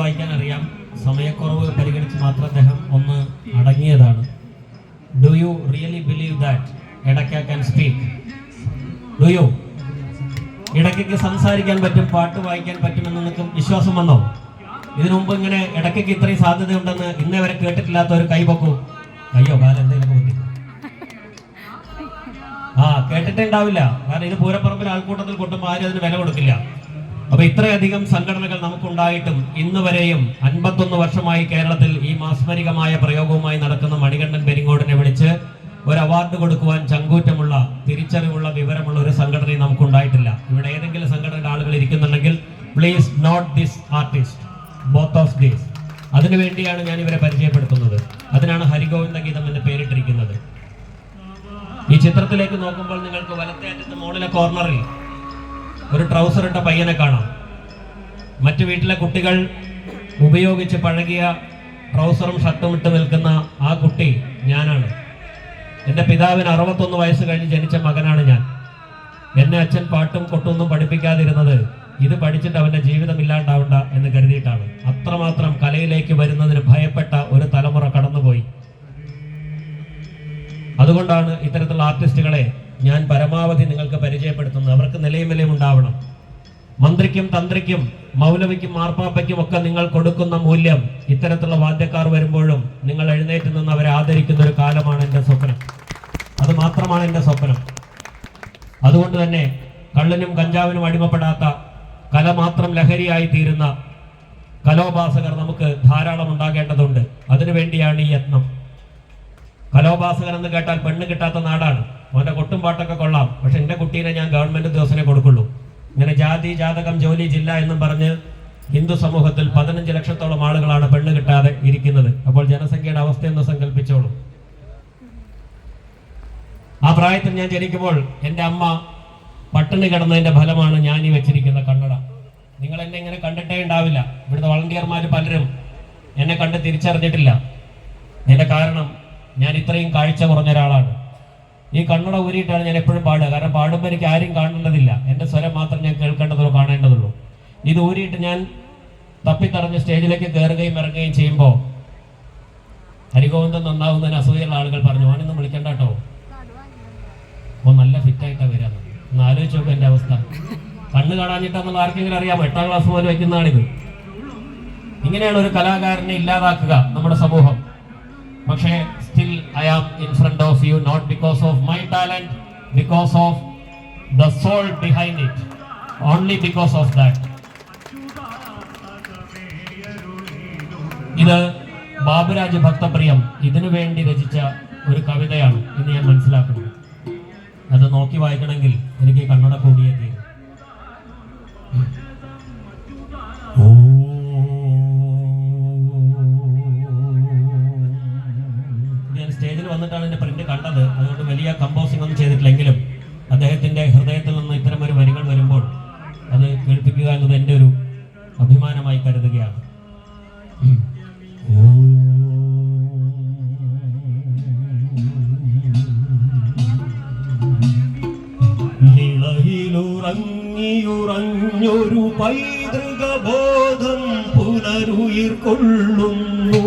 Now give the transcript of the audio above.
വായിക്കാൻ അറിയാം. സമയക്കുറവ് പരിഗണിച്ച് മാത്രം അദ്ദേഹം ഒന്ന് അടങ്ങിയതാണ്. Do you really believe that ഇടയ്ക്ക ക്യാൻ സ്പീക്ക്? Do you? ഇടയ്ക്കൊക്കെ സംസാരിക്കാൻ പറ്റും, പാട്ട് വായിക്കാൻ പറ്റുമെന്ന് നിങ്ങൾക്ക് വിശ്വാസം വന്നോ? ഇതിനു മുമ്പ് ഇങ്ങനെ ഇടയ്ക്കൊക്കെ ഇത്രയും സാധ്യതയുണ്ടെന്ന് ഇന്നേ വരെ കേട്ടിട്ടില്ലാത്ത ഒരു കൈ പൊക്കൂ. കയ്യോ കാലം എന്തെങ്കിലുമൊക്കെ പറ്റി? കേട്ടിട്ടേ ഉണ്ടാവില്ല. കാരണം ഇത് പൂരപ്പറമ്പിൽ ആൾക്കൂട്ടത്തിൽ കൊട്ടുമ്പോൾ ആരും അതിന് വില കൊടുക്കില്ല. അപ്പൊ ഇത്രയധികം സംഘടനകൾ നമുക്കുണ്ടായിട്ടും ഇന്ന് വരെയും 51 വർഷമായി കേരളത്തിൽ ഈ മാസ്മരികമായ പ്രയോഗവുമായി നടക്കുന്ന മണികണ്ഠൻ പെരിങ്ങോടിനെ വിളിച്ച് ഒരു അവാർഡ് കൊടുക്കുവാൻ ചങ്കൂറ്റമുള്ള, തിരിച്ചറിവുള്ള, വിവരമുള്ള ഒരു സംഘടനയും നമുക്കുണ്ടായിട്ടില്ല. ഇവിടെ ഏതെങ്കിലും സംഘടനയുടെ ആളുകൾ ഇരിക്കുന്നുണ്ടെങ്കിൽ please note this artist, both of these. അതിനുവേണ്ടിയാണ് ഞാൻ ഇവരെ പരിചയപ്പെടുത്തുന്നത്. അതിനാണ് ഹരിഗോവിന്ദ ഗീതം എന്ന് പേരിട്ടിരിക്കുന്നത്. ഈ ചിത്രത്തിലേക്ക് നോക്കുമ്പോൾ നിങ്ങൾക്ക് വലത്തേ അറ്റത്ത് മുകളിലെ കോർണറിൽ ഒരു ട്രൗസർ ഇട്ട പയ്യനെ കാണാം. മറ്റു വീട്ടിലെ കുട്ടികൾ ഉപയോഗിച്ച് പഴകിയ ട്രൗസറും ഷർട്ടും ഇട്ട് നിൽക്കുന്ന ആ കുട്ടി ഞാനാണ്. എൻ്റെ പിതാവിന് 61 വയസ്സ് കഴിഞ്ഞ് ജനിച്ച മകനാണ് ഞാൻ. എന്നെ അച്ഛൻ പാട്ടും കൊട്ടൊന്നും പഠിപ്പിക്കാതിരുന്നത് ഇത് പഠിച്ചിട്ട് അവൻ്റെ ജീവിതം ഇല്ലാണ്ടാവണ്ട എന്ന് കരുതിയിട്ടാണ്. അത്രമാത്രം കലയിലേക്ക് വരുന്നതിന് ഭയപ്പെട്ട ഒരു തലമുറ കടന്നുപോയി. അതുകൊണ്ടാണ് ഇത്തരത്തിലുള്ള ആർട്ടിസ്റ്റുകളെ ഞാൻ പരമാവധി നിങ്ങൾക്ക് പരിചയപ്പെടുത്തുന്നത്. അവർക്ക് നിലയും വിലയും ഉണ്ടാവണം. മന്ത്രിക്കും തന്ത്രിക്കും മൗലവിക്കും മാർപ്പാപ്പയ്ക്കും ഒക്കെ നിങ്ങൾ കൊടുക്കുന്ന മൂല്യം ഇത്തരത്തിലുള്ള വാദ്യക്കാർ വരുമ്പോഴും നിങ്ങൾ എഴുന്നേറ്റ് നിന്ന് അവരെ ആദരിക്കുന്ന ഒരു കാലമാണ് എൻ്റെ സ്വപ്നം. അത് മാത്രമാണ് എൻ്റെ സ്വപ്നം. അതുകൊണ്ട് തന്നെ കള്ളിനും കഞ്ചാവിനും അടിമപ്പെടാത്ത, കല മാത്രം ലഹരിയായി തീരുന്ന കലോപാസകർ നമുക്ക് ധാരാളം ഉണ്ടാകേണ്ടതുണ്ട്. അതിനുവേണ്ടിയാണ് ഈ യത്നം. കലോപാസകൻ എന്ന് കേട്ടാൽ പെണ്ണ് കിട്ടാത്ത നാടാണ്. അവൻ്റെ കൊട്ടും പാട്ടൊക്കെ കൊള്ളാം, പക്ഷെ എൻ്റെ കുട്ടീനെ ഞാൻ ഗവൺമെന്റ് ദിവസമേ കൊടുക്കുള്ളൂ. ഇങ്ങനെ ജാതി, ജാതകം, ജോലി, ജില്ല എന്നും പറഞ്ഞ് ഹിന്ദു സമൂഹത്തിൽ 15 ലക്ഷത്തോളം ആളുകളാണ് പെണ്ണ് കിട്ടാതെ ഇരിക്കുന്നത്. അപ്പോൾ ജനസംഖ്യയുടെ അവസ്ഥയെന്ന് സങ്കല്പിച്ചോളൂ. ആ പ്രായത്തിൽ ഞാൻ ജനിക്കുമ്പോൾ എൻ്റെ അമ്മ പട്ടിണി കിടന്നതിന്റെ ഫലമാണ് ഞാൻ ഈ വെച്ചിരിക്കുന്ന കണ്ണട. നിങ്ങൾ എന്നെ ഇങ്ങനെ കണ്ടിട്ടേ ഉണ്ടാവില്ല. ഇവിടുത്തെ വളണ്ടിയർമാർ പലരും എന്നെ കണ്ട് തിരിച്ചറിഞ്ഞിട്ടില്ല. എൻ്റെ കാരണം ഞാൻ ഇത്രയും കാഴ്ച കുറഞ്ഞ ഒരാളാണ്. ഈ കണ്ണട ഊരിയിട്ടാണ് ഞാൻ എപ്പോഴും പാടുക. കാരണം പാടുമ്പോൾ എനിക്ക് ആരും കാണേണ്ടതില്ല, എൻ്റെ സ്വരം മാത്രം ഞാൻ കേൾക്കേണ്ടതുള്ളൂ, കാണേണ്ടതുള്ളൂ. ഇത് ഊരിയിട്ട് ഞാൻ തപ്പിത്തറഞ്ഞ് സ്റ്റേജിലേക്ക് കയറുകയും ഇറങ്ങുകയും ചെയ്യുമ്പോൾ ഹരിഗോവിന്ദൻ നന്നാവുന്നതിന് അസൂയുള്ള ആളുകൾ പറഞ്ഞു, ഓനൊന്നും വിളിക്കണ്ട കേട്ടോ, ഓ നല്ല ഫിറ്റായിട്ടാണ് വരാന്ന്. ഒന്ന് ആലോചിച്ച് നോക്കും എൻ്റെ അവസ്ഥ. കണ്ണ് കാണാഞ്ഞിട്ടാന്നുള്ള ആർക്കെങ്കിലും അറിയാമോ? 8ാം ക്ലാസ് പോലെ വയ്ക്കുന്നതാണിത്. ഇങ്ങനെയാണ് ഒരു കലാകാരനെ ഇല്ലാതാക്കുക നമ്മുടെ സമൂഹം. പക്ഷേ still I am in front of you not because of my talent, because of the soul behind it, only because of that. ഇത് ബാബുരാജ് ഭക്തപ്രിയം ഇതിനു വേണ്ടി രചിച്ച ഒരു കവിതയാണ് എന്ന് ഞാൻ മനസ്സിലാക്കുന്നു. അത് നോക്കി വായിക്കണമെങ്കിൽ എനിക്ക് കണ്ണട കൂടിയേ തീരും. സ്റ്റേജിൽ വന്നിട്ടാണ് എൻ്റെ പ്രിന്റ് കണ്ടത്. അതുകൊണ്ട് വലിയ കമ്പോസിംഗ് ഒന്നും ചെയ്തിട്ടില്ലെങ്കിലും അദ്ദേഹത്തിൻ്റെ ഹൃദയത്തിൽ നിന്ന് ഇത്തരം ഒരു വരികൾ വരുമ്പോൾ അത് കേൾപ്പിക്കുക എന്നത് എൻ്റെ ഒരു അഭിമാനമായി കരുതുകയാണ്. നിളയിലുറങ്ങിയുറഞ്ഞൊരു പൈതൃക ബോധം പുനരുയിർ കൊള്ളുന്നു.